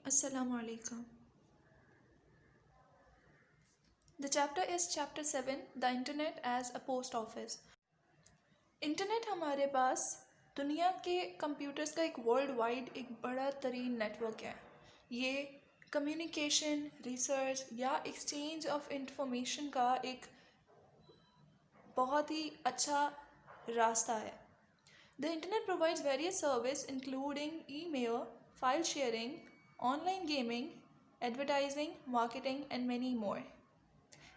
Assalamu alaikum. The chapter is chapter 7, the internet as a post office. Internet हमारे पास दुनिया के computers का एक वर्ल्ड वाइड एक बड़ा तरीन नेटवर्क है। ये कम्युनिकेशन, रिसर्च या एक्सचेंज ऑफ इंफॉर्मेशन का एक बहुत ही अच्छा रास्ता है। The internet provides various services including email, file sharing, online gaming, advertising, marketing, and many more.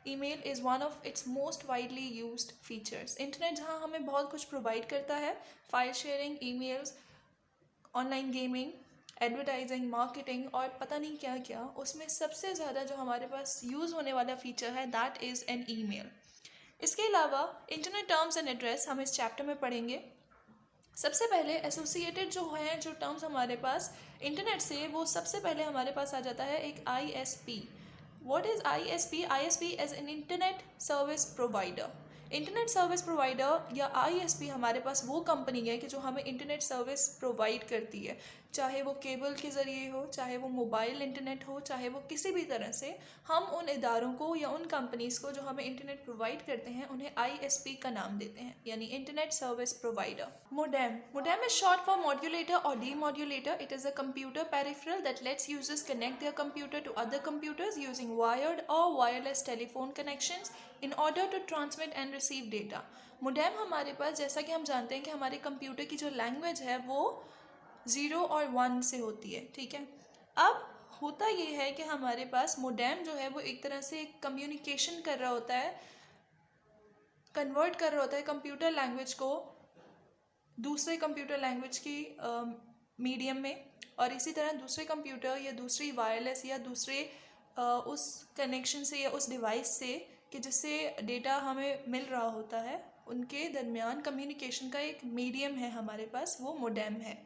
Email is one of its most widely used features. Internet जहाँ हमें बहुत कुछ प्रोवाइड करता है, file sharing, emails, online gaming, advertising, marketing और पता नहीं क्या क्या, उसमें सबसे ज़्यादा जो हमारे पास यूज़ होने वाला फीचर है दैट इज़ एन ईमेल। इसके अलावा इंटरनेट टर्म्स एंड एड्रेस हम इस चैप्टर में पढ़ेंगे। सबसे पहले एसोसिएटेड जो हैं जो टर्म्स हमारे पास इंटरनेट से, वो सबसे पहले हमारे पास आ जाता है एक ISP। What is ISP? ISP is an Internet Service Provider. Internet service provider या ISP हमारे पास वो कंपनी है कि जो हमें इंटरनेट सर्विस प्रोवाइड करती है, चाहे वो केबल के ज़रिए हो, चाहे वो मोबाइल इंटरनेट हो, चाहे वो किसी भी तरह से। हम उन इदारों को या उन कंपनीज़ को जो हमें इंटरनेट प्रोवाइड करते हैं उन्हें ISP का नाम देते हैं, यानी internet service provider. Modem is short for modulator और demodulator. It is a computer peripheral that lets users connect their computer to other computers using wired or wireless telephone connections in order to transmit and receive data. Modem हमारे पास, जैसा कि हम जानते हैं कि हमारे computer की जो लैंग्वेज है वो 0 और 1 से होती है, ठीक है। अब होता ये है कि हमारे पास मोडेम जो है वो एक तरह से कम्युनिकेशन कर रहा होता है, कन्वर्ट कर रहा होता है कंप्यूटर लैंग्वेज को दूसरे कंप्यूटर लैंग्वेज की मीडियम में, और इसी तरह दूसरे कंप्यूटर या दूसरी वायरलेस या दूसरे उस कनेक्शन से या उस डिवाइस से कि जिससे डेटा हमें मिल रहा होता है, उनके दरमियान कम्युनिकेशन का एक मीडियम है हमारे पास, वो मोडेम है।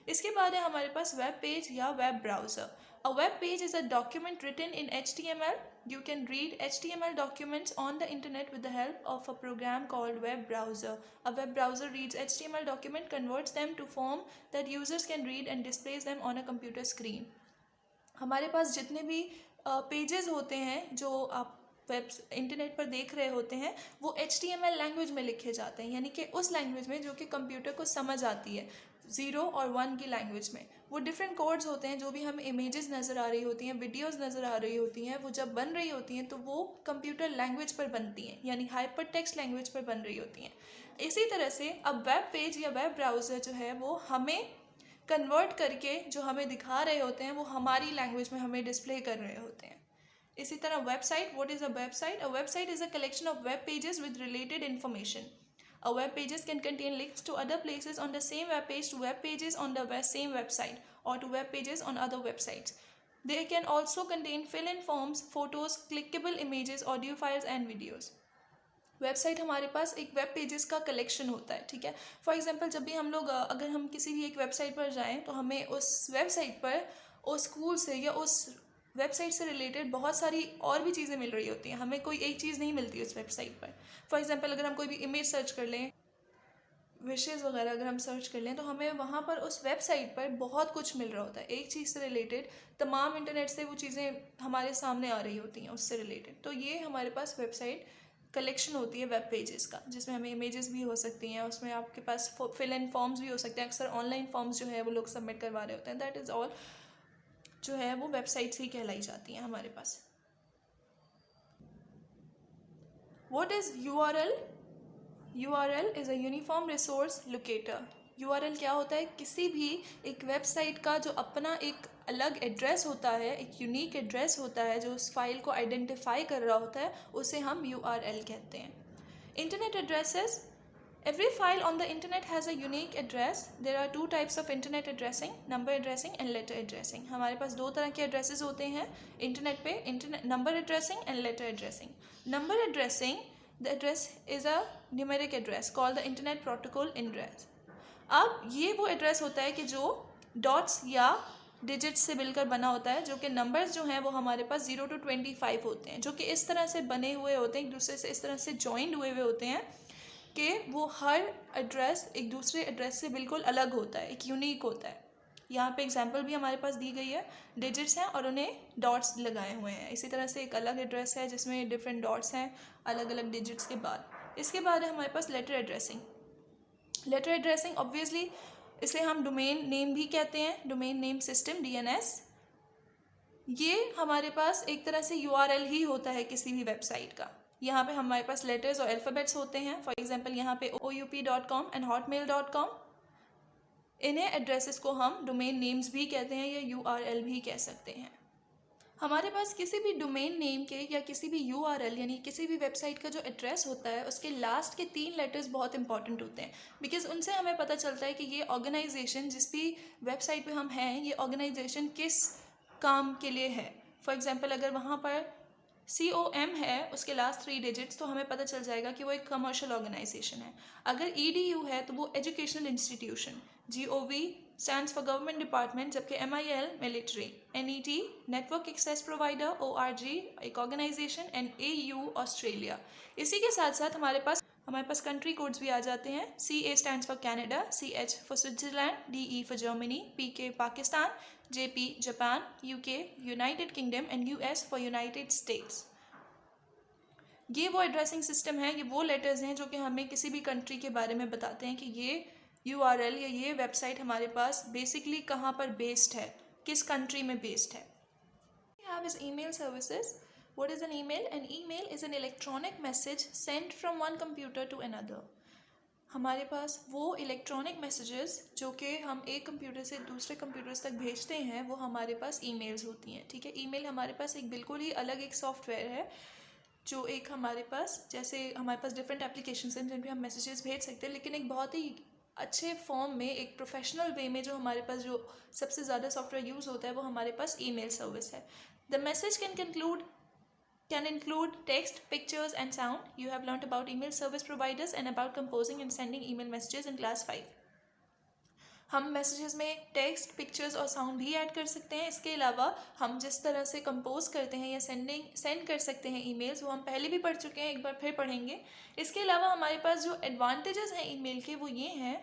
इसके बाद है हमारे पास वेब पेज या web browser. A web page is a document written in HTML. You can read HTML documents on the internet with the help of a program called web browser. A web browser reads HTML document, converts them to form that users can read and displays them on a computer screen. हमारे पास जितने भी pages होते हैं जो आप web internet पर देख रहे होते हैं, वो HTML लैंग्वेज में लिखे जाते हैं, यानी कि उस लैंग्वेज में जो कि कंप्यूटर को समझ आती है, 0 और 1 की लैंग्वेज में। वो डिफरेंट कोड्स होते हैं, जो भी हमें इमेजेस नज़र आ रही होती हैं, वीडियोस नज़र आ रही होती हैं, वो जब बन रही होती हैं तो वो कंप्यूटर लैंग्वेज पर बनती हैं, यानी हाइपर टेक्स्ट लैंग्वेज पर बन रही होती हैं। इसी तरह से अब वेब पेज या वेब ब्राउज़र जो है वो हमें कन्वर्ट करके जो हमें दिखा रहे होते हैं वो हमारी लैंग्वेज में हमें डिस्प्ले कर रहे होते हैं। इसी तरह website, what is a website? A website is a collection of web pages with related information. A web pages can contain links to other places on the same web page, to web pages on the same website, or to web pages on other websites. They can also contain fill-in forms, photos, clickable images, audio files and videos. Website हमारे पास एक web pages का collection होता है, ठीक है। For example जब भी हम लोग अगर हम किसी भी एक वेबसाइट पर जाएं तो हमें उस वेबसाइट पर उस स्कूल से या उस वेबसाइट से रिलेटेड बहुत सारी और भी चीज़ें मिल रही होती हैं, हमें कोई एक चीज़ नहीं मिलती उस वेबसाइट पर। फॉर एग्जांपल अगर हम कोई भी इमेज सर्च कर लें, विशेज़ वगैरह अगर हम सर्च कर लें, तो हमें वहाँ पर उस वेबसाइट पर बहुत कुछ मिल रहा होता है, एक चीज़ से रिलेटेड तमाम इंटरनेट से वो चीज़ें हमारे सामने आ रही होती हैं उससे रिलेटेड। तो ये हमारे पास वेबसाइट कलेक्शन होती है वेब पेजेस का, जिसमें हमें इमेजेस भी हो सकती हैं, उसमें आपके पास फिल इन फॉर्म्स भी हो सकते हैं। अक्सर ऑनलाइन फॉर्म्स जो है वो लोग सबमिट करवा रहे होते हैं। दैट इज़ ऑल जो है वो वेबसाइट्स ही कहलाई जाती हैं हमारे पास। What is URL? URL is a uniform resource locator. URL क्या होता है? किसी भी एक वेबसाइट का जो अपना एक अलग एड्रेस होता है, एक यूनिक एड्रेस होता है जो उस फाइल को आइडेंटिफाई कर रहा होता है, उसे हम URL कहते हैं। Internet addresses, every file on the internet has a unique address. There are two types of internet addressing, number addressing and letter addressing. हमारे पास दो तरह के एड्रेसेस होते हैं इंटरनेट पे, internet number addressing and later addressing. Number addressing, the address is a numeric address called the internet protocol address. अब ये वो एड्रेस होता है कि जो डॉट्स या डिजिट्स से मिलकर बना होता है, जो कि नंबर्स जो हैं वो हमारे पास 0 to 25 होते हैं, जो कि इस तरह से बने हुए होते हैं, एक दूसरे से इस तरह से जॉइंड हुए हुए होते हैं कि वो हर एड्रेस एक दूसरे एड्रेस से बिल्कुल अलग होता है, एक यूनिक होता है। यहाँ पे एग्जाम्पल भी हमारे पास दी गई है, डिजिट्स हैं और उन्हें डॉट्स लगाए हुए हैं। इसी तरह से एक अलग एड्रेस है जिसमें डिफरेंट डॉट्स हैं अलग अलग डिजिट्स के बाद। इसके बाद है हमारे पास letter addressing. Letter addressing obviously इसे हम डोमेन नेम भी कहते हैं, डोमेन नेम सिस्टम DNS। ये हमारे पास एक तरह से URL ही होता है किसी भी वेबसाइट का। यहाँ पे हमारे पास लेटर्स और अल्फ़ाबेट्स होते हैं। फॉर एग्जांपल यहाँ पे oup.com एंड hotmail.com, इन्हें एड्रेसेस को हम डोमेन नेम्स भी कहते हैं या URL भी कह सकते हैं। हमारे पास किसी भी डोमेन नेम के या किसी भी URL यानी किसी भी वेबसाइट का जो एड्रेस होता है उसके लास्ट के 3 लेटर्स बहुत इंपॉर्टेंट होते हैं, बिकॉज उनसे हमें पता चलता है कि ये ऑर्गेनाइजेशन जिस भी वेबसाइट पे हम हैं ये ऑर्गेनाइजेशन किस काम के लिए है। फॉर एग्जांपल अगर वहाँ पर COM है उसके लास्ट 3 डिजिट्स तो हमें पता चल जाएगा कि वो एक कमर्शियल ऑर्गेनाइजेशन है। अगर EDU है तो वो educational institution, GOV stands for government department, जबकि MIL military, NET network access provider, ORG एक ऑर्गेनाइजेशन एंड AU ऑस्ट्रेलिया। इसी के साथ साथ हमारे पास कंट्री कोड्स भी आ जाते हैं। CA stands for Canada, CH for Switzerland, DE for Germany, PK Pakistan, JP Japan, UK United kingdom and US for United states. ये वो एड्रेसिंग सिस्टम है, ये वो लेटर्स हैं जो कि हमें किसी भी कंट्री के बारे में बताते हैं कि ये URL या ये वेबसाइट हमारे पास बेसिकली कहाँ पर बेस्ड है, किस कंट्री में बेस्ड है। We have is email services. What is an email? An email is an electronic message sent from one computer to another. हमारे पास वो इलेक्ट्रॉनिक मैसेजेस जो कि हम एक कंप्यूटर से दूसरे कंप्यूटर्स तक भेजते हैं वो हमारे पास ईमेल्स होती हैं। ठीक है, ईमेल हमारे पास एक बिल्कुल ही अलग एक सॉफ्टवेयर है जो एक हमारे पास, जैसे हमारे पास डिफरेंट एप्लीकेशंस हैं जिन पे हम मैसेजेस भेज सकते हैं, लेकिन एक बहुत ही अच्छे फॉर्म में एक प्रोफेशनल वे में जो हमारे पास जो सबसे ज़्यादा सॉफ्टवेयर यूज़ होता है वो हमारे पास ईमेल सर्विस है। The message can include text, pictures and sound. You have learnt about email service providers and about composing and sending email messages in class 5. हम मैसेजेस में टेक्स्ट, पिक्चर्स और sound भी add कर सकते हैं। इसके अलावा हम जिस तरह से कंपोज करते हैं या सेंड कर सकते हैं ईमेल्स, वो हम पहले भी पढ़ चुके हैं, एक बार फिर पढ़ेंगे। इसके अलावा हमारे पास जो एडवांटेजेस हैं ईमेल के वो ये हैं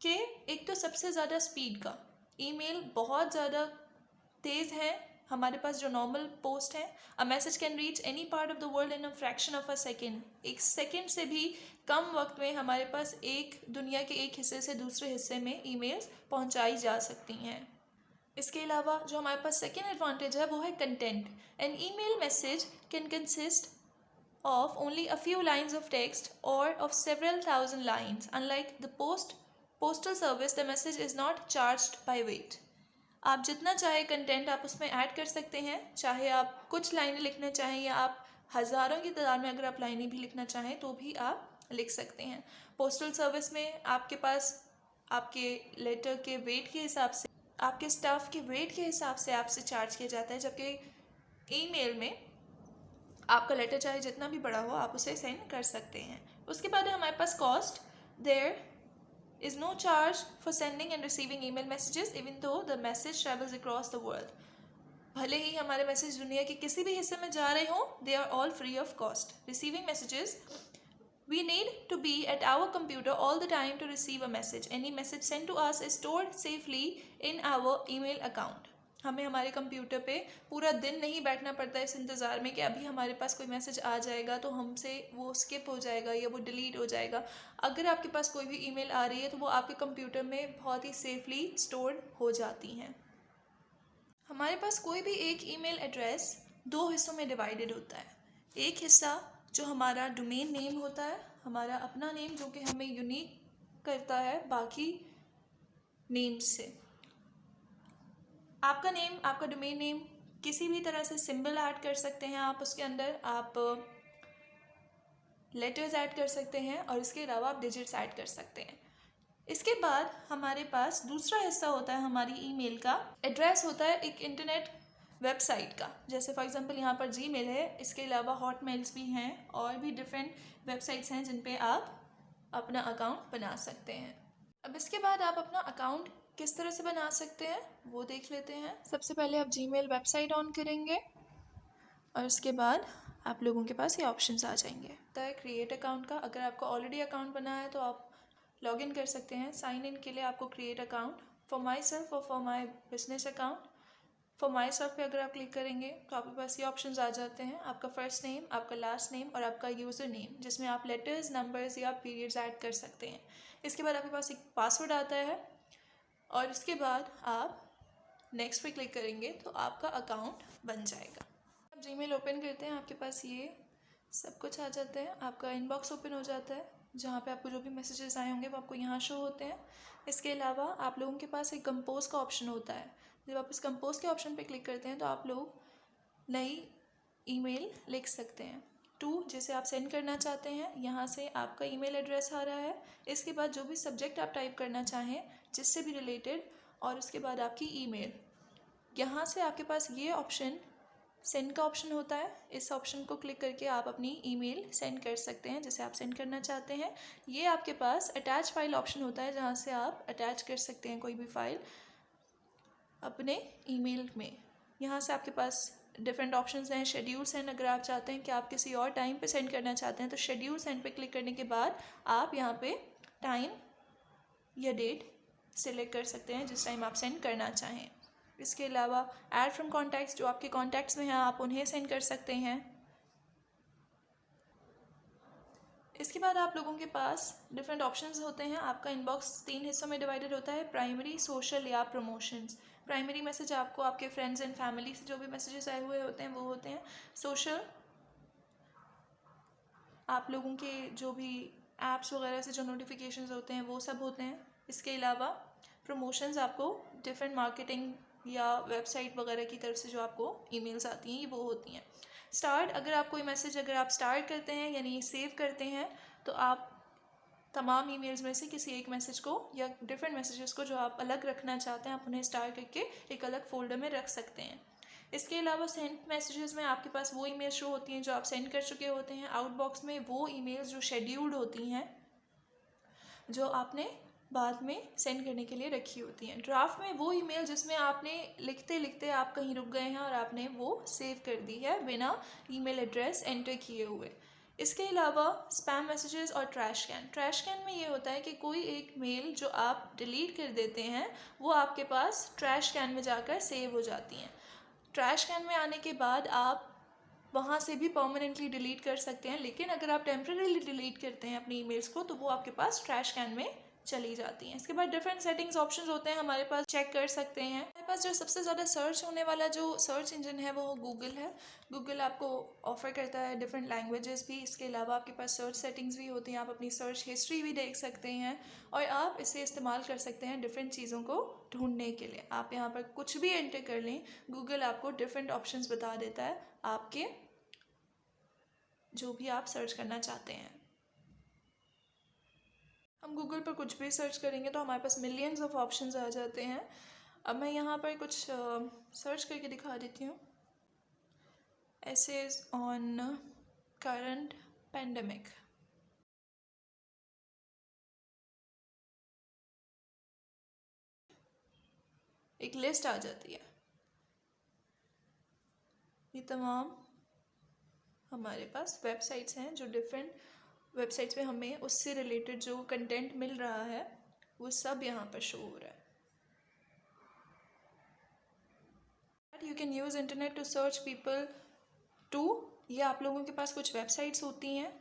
कि एक तो सबसे ज़्यादा स्पीड का, ईमेल बहुत ज़्यादा तेज़ है। हमारे पास जो नॉर्मल पोस्ट है, a message can reach any part of the world in a fraction of a second. एक सेकेंड से भी कम वक्त में हमारे पास दुनिया के एक हिस्से से दूसरे हिस्से में ईमेल्स पहुंचाई जा सकती हैं। इसके अलावा जो हमारे पास सेकेंड एडवांटेज है वो है content. An email message can consist of only a few lines of text or of several thousand lines. Unlike the postal service, the message is not charged by weight. आप जितना चाहे content आप उसमें add कर सकते हैं, चाहे आप कुछ लाइनें लिखना चाहें या आप हज़ारों की तादाद में अगर आप लाइनें भी लिखना चाहें तो भी आप लिख सकते हैं। पोस्टल सर्विस में आपके पास आपके लेटर के वेट के हिसाब से, आपके स्टाफ के वेट के हिसाब से आपसे चार्ज किया जाता है, जबकि ईमेल में आपका लेटर चाहे जितना भी बड़ा हो आप उसे सेंड कर सकते हैं। उसके बाद है हमारे पास cost. There is no charge for sending and receiving email messages even though the message travels across the world. भले ही हमारे मैसेज दुनिया के किसी भी हिस्से में जा रहे हों, they are all free of cost. Receiving messages, we need to be at our computer all the time to receive a message. Any message sent to us is stored safely in our email account. हमें हमारे computer पे पूरा दिन नहीं बैठना पड़ता इस इंतज़ार में कि अभी हमारे पास कोई मैसेज आ जाएगा तो हमसे वो स्किप हो जाएगा या वो डिलीट हो जाएगा। अगर आपके पास कोई भी ईमेल आ रही है तो वो आपके कंप्यूटर में बहुत ही सेफली स्टोर्ड हो जाती हैं। हमारे पास कोई भी एक ईमेल एड्रेस 2 हिस्सों में डिवाइडेड होता है। एक हिस्सा जो हमारा डोमेन नेम होता है, हमारा अपना नेम जो कि हमें यूनिक करता है बाकी नेम्स से। आपका नेम, आपका डोमेन नेम किसी भी तरह से सिंबल ऐड कर सकते हैं आप उसके अंदर, आप लेटर्स ऐड कर सकते हैं और इसके अलावा आप डिजिट्स ऐड कर सकते हैं। इसके बाद हमारे पास दूसरा हिस्सा होता है हमारी ईमेल का एड्रेस होता है एक इंटरनेट वेबसाइट का। जैसे फॉर एग्जांपल यहाँ पर जीमेल है, इसके अलावा हॉटमेल्स भी हैं और भी डिफरेंट वेबसाइट्स हैं जिन पे आप अपना अकाउंट बना सकते हैं। अब इसके बाद आप अपना अकाउंट किस तरह से बना सकते हैं वो देख लेते हैं। सबसे पहले आप जीमेल वेबसाइट ऑन करेंगे और उसके बाद आप लोगों के पास ये ऑप्शंस आ जाएंगे। तो क्रिएट अकाउंट का, अगर आपका ऑलरेडी अकाउंट बना है तो आप लॉगिन कर सकते हैं। साइन इन के लिए आपको create account for myself और for my business account. For myself पे अगर आप क्लिक करेंगे तो आपके पास ये ऑप्शंस आ जाते हैं, आपका फर्स्ट नेम, आपका लास्ट नेम और आपका यूज़र नेम, जिसमें आप लेटर्स, नंबर्स या पीरियड्स ऐड कर सकते हैं। इसके बाद आपके पास एक पासवर्ड आता है और इसके बाद आप नेक्स्ट पे क्लिक करेंगे तो आपका अकाउंट बन जाएगा। आप जीमेल ओपन करते हैं, आपके पास ये सब कुछ आ जाता है, आपका इनबॉक्स ओपन हो जाता है जहाँ पे आपको जो भी मैसेजेस आए होंगे वो आपको यहाँ शो होते हैं। इसके अलावा आप लोगों के पास एक कंपोज का ऑप्शन होता है। जब आप इस कंपोज के ऑप्शन पे क्लिक करते हैं तो आप लोग नई ईमेल लिख सकते हैं टू जिसे आप सेंड करना चाहते हैं। यहाँ से आपका ईमेल एड्रेस आ रहा है, इसके बाद जो भी सब्जेक्ट आप टाइप करना चाहें जिससे भी रिलेटेड, और उसके बाद आपकी ईमेल। यहाँ से आपके पास ये ऑप्शन सेंड का ऑप्शन होता है, इस ऑप्शन को क्लिक करके आप अपनी ईमेल सेंड कर सकते हैं जिसे आप सेंड करना चाहते हैं। ये आपके पास अटैच फाइल ऑप्शन होता है जहाँ से आप अटैच कर सकते हैं कोई भी फाइल अपने ईमेल में। यहाँ से आपके पास डिफरेंट ऑप्शंस हैं। शेड्यूल सेंड, अगर आप चाहते हैं कि आप किसी और टाइम पे सेंड करना चाहते हैं तो शेड्यूल सेंड पे क्लिक करने के बाद आप यहाँ पे टाइम या डेट सिलेक्ट कर सकते हैं जिस टाइम आप सेंड करना चाहें। इसके अलावा ऐड फ्रॉम कॉन्टैक्ट्स, जो आपके कॉन्टैक्ट्स में हैं आप उन्हें सेंड कर सकते हैं। इसके बाद आप लोगों के पास डिफरेंट ऑप्शंस होते हैं। आपका इनबॉक्स 3 हिस्सों में डिवाइडेड होता है, प्राइमरी, सोशल या प्रमोशंस। प्राइमरी मैसेज आपको आपके फ्रेंड्स एंड फैमिली से जो भी मैसेजेस आए हुए होते हैं वो होते हैं। सोशल आप लोगों के जो भी ऐप्स वगैरह से जो नोटिफिकेशंस होते हैं वो सब होते हैं। इसके अलावा प्रमोशंस आपको डिफरेंट मार्केटिंग या वेबसाइट वगैरह की तरफ से जो आपको ईमेल्स आती हैं वो होती हैं। स्टार्ट, अगर आप कोई मैसेज अगर आप स्टार्ट करते हैं यानी सेव करते हैं तो आप तमाम ईमेल्स में से किसी एक मैसेज को या डिफरेंट मैसेजेस को जो आप अलग रखना चाहते हैं आप उन्हें स्टार्ट करके एक अलग फोल्डर में रख सकते हैं। इसके अलावा सेंड मैसेजेस में आपके पास वो ईमेल शो होती हैं जो आप सेंड कर चुके होते हैं। आउटबॉक्स में वो ईमेल्स जो शेड्यूल्ड होती हैं जो आपने बाद में सेंड करने के लिए रखी होती हैं। ड्राफ्ट में वो ईमेल जिसमें आपने लिखते लिखते आप कहीं रुक गए हैं और आपने वो सेव कर दी है बिना ईमेल एड्रेस एंटर किए हुए। इसके अलावा स्पैम मैसेजेस और ट्रैश कैन। ट्रैश कैन में ये होता है कि कोई एक मेल जो आप डिलीट कर देते हैं वो आपके पास ट्रैश कैन में जाकर सेव हो जाती हैं। ट्रैश कैन में आने के बाद आप वहाँ से भी परमानेंटली डिलीट कर सकते हैं, लेकिन अगर आप टेम्परेली डिलीट करते हैं अपनी ईमेल्स को तो वो आपके पास ट्रैश कैन में चली जाती हैं। इसके बाद डिफरेंट सेटिंग्स ऑप्शंस होते हैं हमारे पास, चेक कर सकते हैं। हमारे पास जो सबसे ज़्यादा सर्च होने वाला जो सर्च इंजन है वो गूगल है। गूगल आपको ऑफर करता है डिफरेंट लैंग्वेजेस भी। इसके अलावा आपके पास सर्च सेटिंग्स भी होती हैं, आप अपनी सर्च हिस्ट्री भी देख सकते हैं और आप इसे इस्तेमाल कर सकते हैं डिफरेंट चीज़ों को ढूंढने के लिए। आप यहाँ पर कुछ भी एंटर कर लें, गूगल आपको डिफरेंट ऑप्शंस बता देता है आपके जो भी आप सर्च करना चाहते हैं। हम गूगल पर कुछ भी सर्च करेंगे तो हमारे पास मिलियंस ऑफ ऑप्शंस आ जाते हैं। अब मैं यहाँ पर कुछ सर्च करके दिखा देती हूँ। Essays on current pandemic. एक लिस्ट आ जाती है। ये तमाम हमारे पास वेबसाइट्स हैं जो डिफरेंट वेबसाइट्स पे हमें उससे रिलेटेड जो कंटेंट मिल रहा है वो सब यहाँ पर शो हो रहा है। You can use internet to search people too, ये आप लोगों के पास कुछ वेबसाइट्स होती हैं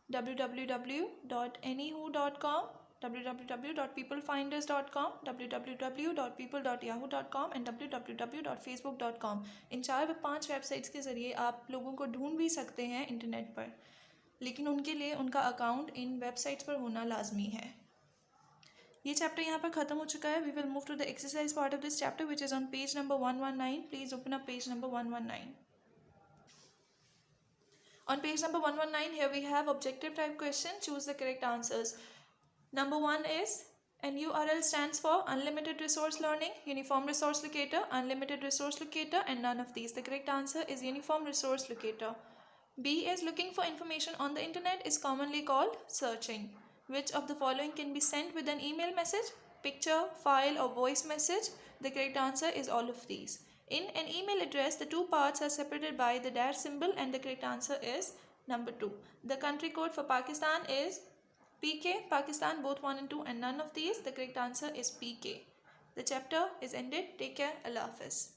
www.anywho.com, www.peoplefinders.com, www.people.yahoo.com and www.facebook.com। In 4-5 websites के ज़रिए आप लोगों को ढूंढ भी सकते हैं इंटरनेट पर, लेकिन उनके लिए उनका अकाउंट इन वेबसाइट्स पर होना लाजमी है। ये चैप्टर यहाँ पर ख़त्म हो चुका है। We will move to the exercise part of this chapter which is on page number 119। Please open up page number 119। On page number 119, here we have objective type question. Choose the correct answers. Number 1 is, an URL stands for Unlimited Resource Learning, Uniform Resource Locator, Unlimited Resource Locator, and none of these. The correct answer is Uniform Resource Locator. B is, looking for information on the internet is commonly called searching. Which of the following can be sent with an email message, picture, file, or voice message? The correct answer is all of these. In an email address, the two parts are separated by the dash symbol, and the correct answer is number 2. The country code for Pakistan is PK, Pakistan, both 1 and 2, and none of these. The correct answer is PK. The chapter is ended. Take care. Allah Hafiz.